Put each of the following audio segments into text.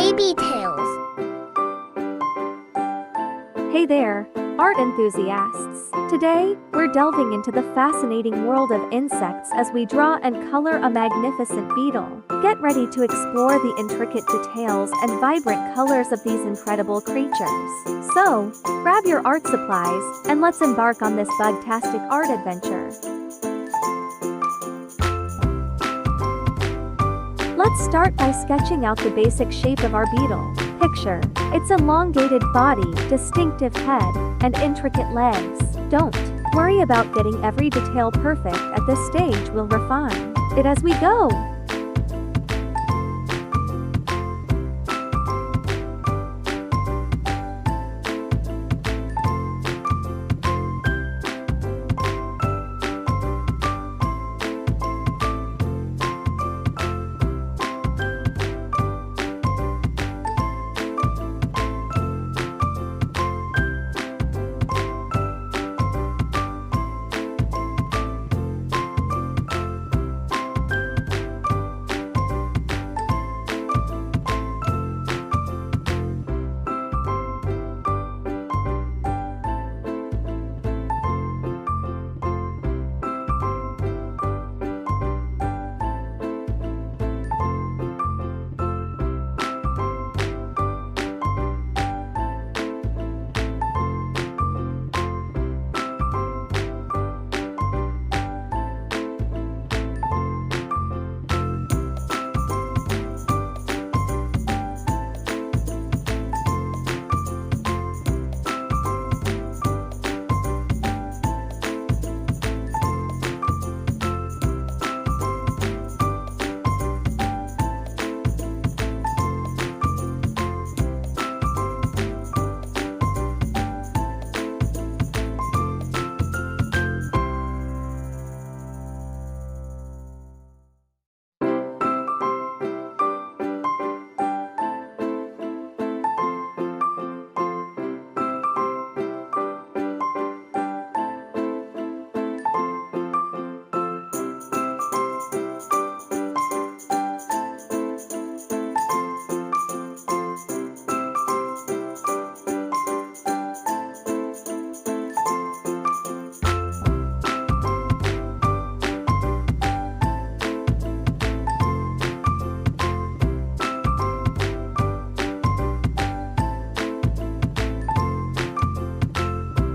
BabyTales. Hey there, art enthusiasts! Today, we're delving into the fascinating world of insects as we draw and color a magnificent beetle. Get ready to explore the intricate details and vibrant colors of these incredible creatures. So, grab your art supplies, and let's embark on this bug-tastic art adventure. Let's start by sketching out the basic shape of our beetle. Picture its elongated body, distinctive head, and intricate legs. Don't worry about getting every detail perfect at this stage. We'll refine it as we go.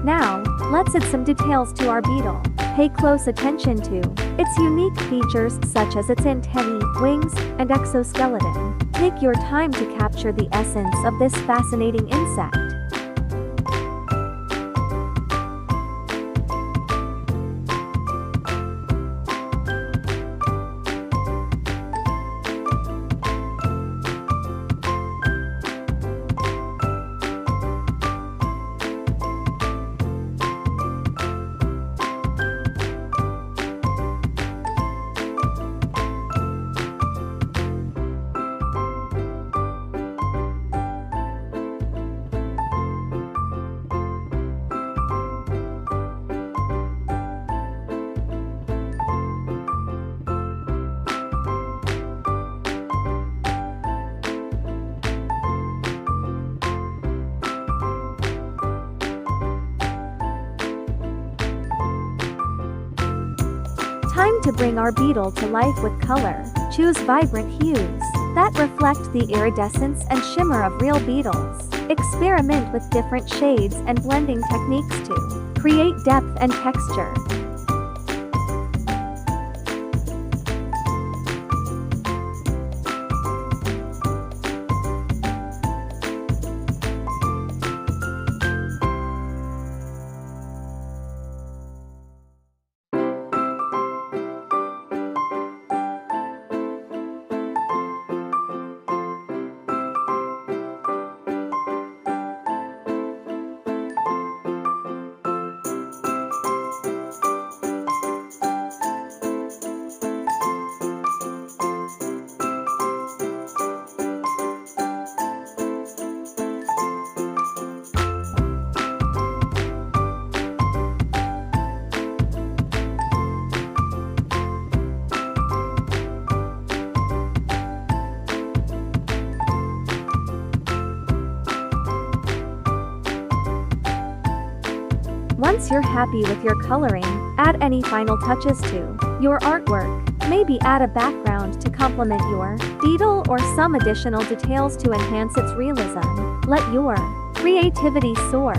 Now, let's add some details to our beetle. Pay close attention to its unique features such as its antennae, wings, and exoskeleton. Take your time to capture the essence of this fascinating insect. Time to bring our beetle to life with color. Choose vibrant hues that reflect the iridescence and shimmer of real beetles. Experiment with different shades and blending techniques to create depth and texture. Once you're happy with your coloring, add any final touches to your artwork. Maybe add a background to complement your beetle or some additional details to enhance its realism. Let your creativity soar.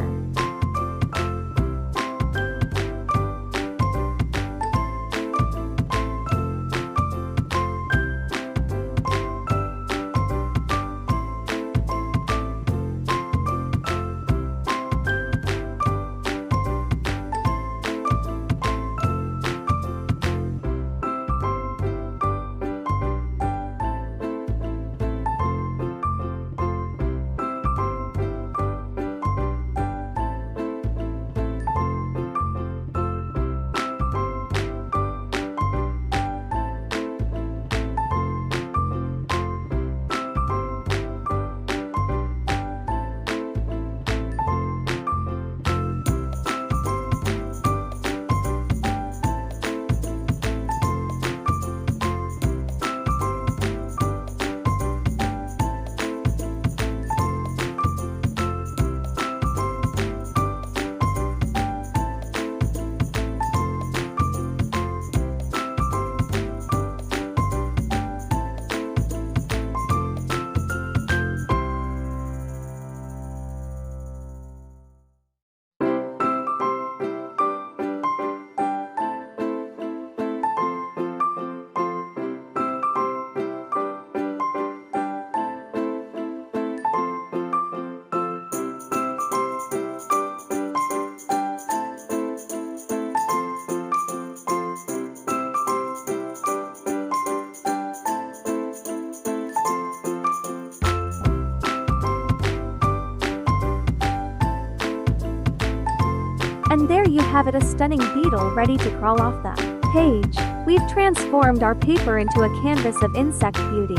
And there you have it, a stunning beetle ready to crawl off the page. We've transformed our paper into a canvas of insect beauty.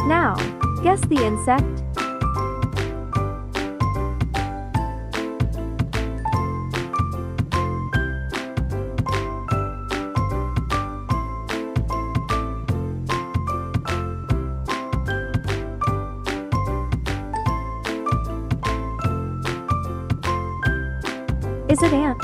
Now, guess the insect? Is it ant?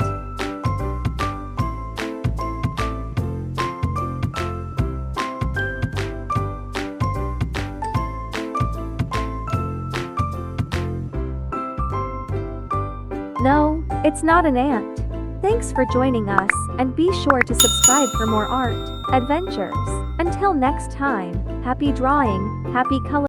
No, it's not an ant. Thanks for joining us, and be sure to subscribe for more art adventures. Until next time, happy drawing, happy color.